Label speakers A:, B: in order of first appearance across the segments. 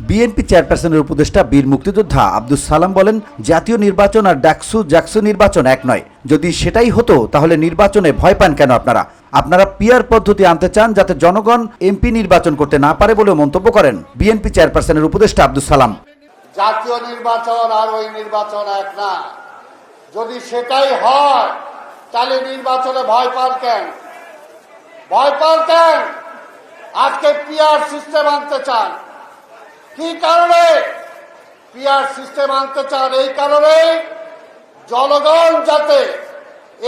A: BNP চেয়ারপারসনের উপদেষ্টা বীর মুক্তিযোদ্ধা আব্দুস সালাম বলেন, জাতীয় নির্বাচন আর জাকসু নির্বাচন এক নয়। যদি সেটাই হতো তাহলে নির্বাচনে ভয় পান কেন আপনারা পিআর পদ্ধতি আনতে চান যাতে জনগণ এমপি নির্বাচন করতে না পারে বলে মন্তব্য করেন বিএনপি চেয়ারপারসনের উপদেষ্টা আব্দুস সালাম।
B: জাতীয় নির্বাচন আর ওই নির্বাচন এক না। যদি সেটাই হয় তাহলে নির্বাচনে ভয় পান কেন? আজকে পিআর সিস্টেম আনতে চান, কি কারণে পিআর সিস্টেম আনতে চান? এই কারণে জনগণ যাতে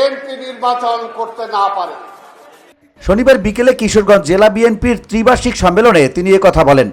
B: এমপি নির্বাচন করতে না পারে।
A: শনিবার বিকেলে কিশোরগঞ্জ জেলা বিএনপির ত্রিবার্ষিক সম্মেলনে তিনি কথা বলেন।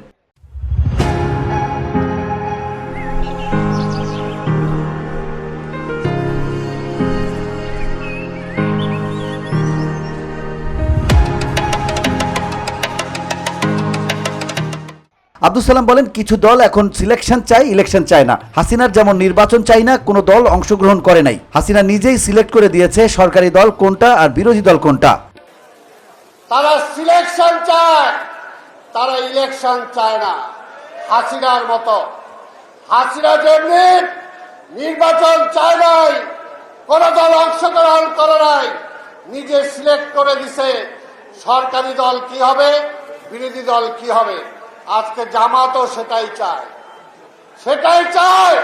A: আব্দুস সালাম বলেন, কিছু দল এখন সিলেকশন চায়, ইলেকশন চায় না। হাসিনার যেমন নির্বাচন চাই না, কোনো দল অংশগ্রহণ করে নাই। হাসিনা নিজেই সিলেক্ট করে দিয়েছে সরকারি দল কোনটা আর বিরোধী দল কোনটা।
B: তারা সিলেকশন চায়, তারা ইলেকশন চায় না। হাসিনার মতো, হাসিনা যেমনি নির্বাচন চায় নাই, কোন দল অংশগ্রহণ করে নাই, নিজে সিলেক্ট করে দিছে সরকারি দল কি হবে, বিরোধী দল কি হবে। আজকে জামাতও সেটাই চায়।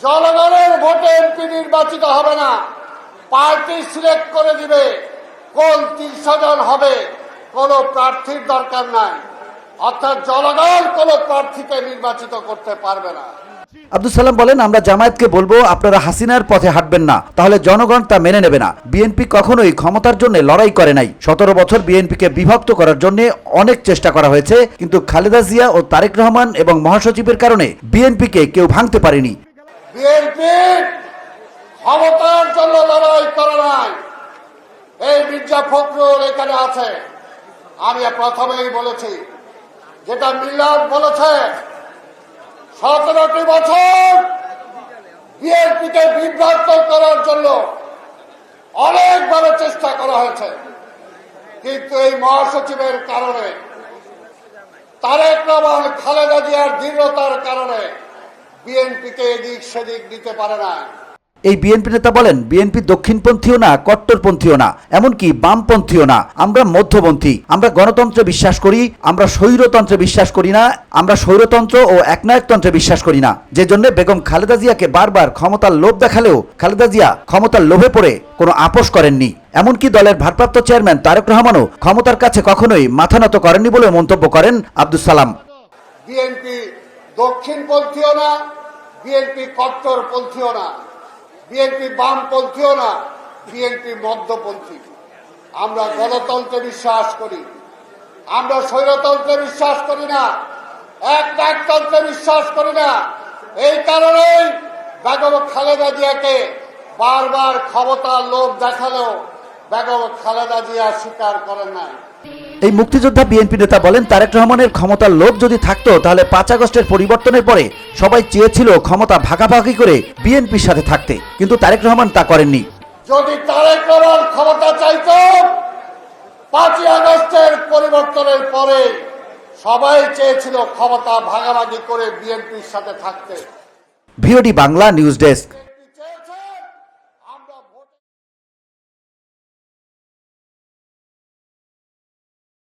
B: জনগণের ভোটে এমপি নির্বাচিত হবে না, পার্টি সিলেক্ট করে দিবে কোন 300 জন হবে, কোন প্রার্থীর দরকার নাই। অর্থাৎ জনগণ কোন প্রার্থীকে নির্বাচিত করতে পারবে না।
A: আব্দুস সালাম বলেন, আমরা জামায়াতকে বলবো আপনারা হাসিনার পথে হাঁটবেন না, তাহলে জনগণ তা মেনে নেবে না। বিএনপি কখনোই ক্ষমতার জন্য লড়াই করে নাই। 17 বছর বিএনপিকে বিভক্ত করার জন্য অনেক চেষ্টা করা হয়েছে, কিন্তু খালেদা জিয়া ও তারেক রহমান এবং মহাসচিবের কারণে বিএনপিকে কেউ ভাঙতে পারেনি।
B: বিএনপি ক্ষমতার জন্য লড়াই করে নাই। এই মির্জা ফখরুল এখানে আছে, আমি প্রথমেই বলেছি, যেটা মিলাদ বলেছে, 17টি বছর বিএনপিকে বিভ্রান্ত করার জন্য অনেকভাবে চেষ্টা করা হয়েছে, কিন্তু এই মহাসচিবের কারণে, তারেক রহমান, খালেদা জিয়ার দৃঢ়তার কারণে বিএনপিকে এদিক সেদিক দিতে পারে না।
A: এই বিএনপি নেতা বলেন, বিএনপি দক্ষিণপন্থীও না, কট্টরপন্থীও না, এমনকি বামপন্থীও না। আমরা মধ্যপন্থী। আমরা গণতন্ত্রে বিশ্বাস করি, আমরা স্বৈরতন্ত্রে বিশ্বাস করি না। আমরা স্বৈরতন্ত্র ও একনায়কতন্ত্রে বিশ্বাস করি না। যে জন্য বেগম খালেদা জিয়াকে বারবার ক্ষমতার লোভ দেখালেও খালেদা জিয়া ক্ষমতার লোভে পড়ে কোনো আপোষ করেননি। এমনকি দলের ভারপ্রাপ্ত চেয়ারম্যান তারেক রহমানও ক্ষমতার কাছে কখনোই মাথা নত করেননি বলে মন্তব্য করেন আব্দুস সালাম।
B: বিএনপি দক্ষিণপন্থীও না, বিএনপি কট্টরপন্থীও না, বিএনপি বামপন্থীও না, বিএনপি মধ্যপন্থী। আমরা গণতন্ত্রে বিশ্বাস করি, আমরা স্বৈরতন্ত্রে বিশ্বাস করি না, একনায়কতন্ত্রে বিশ্বাস করি না। এই কারণেই বেগম খালেদা জিয়াকে বারবার ক্ষমতার লোভ দেখালেও বেগম খালেদা জিয়া স্বীকার করেন নাই।
A: এই মুক্তিযোদ্ধা বিএনপি নেতা বলেন, তারেক রহমানের ক্ষমতার লোভ যদি থাকতো তাহলে 5 আগস্টের পরিবর্তনের পরে সবাই চেয়েছিল ক্ষমতা ভাগাভাগি করে বিএনপির সাথে থাকতে, কিন্তু তারেক রহমান তা করেননি।
B: যদি তারেক রহমান ক্ষমতা চাইতো, 5 আগস্টের পরিবর্তনের পরে সবাই চেয়েছিল ক্ষমতা ভাগাভাগি করে বিএনপির সাথে থাকতে।
A: VOD Bangla news desk.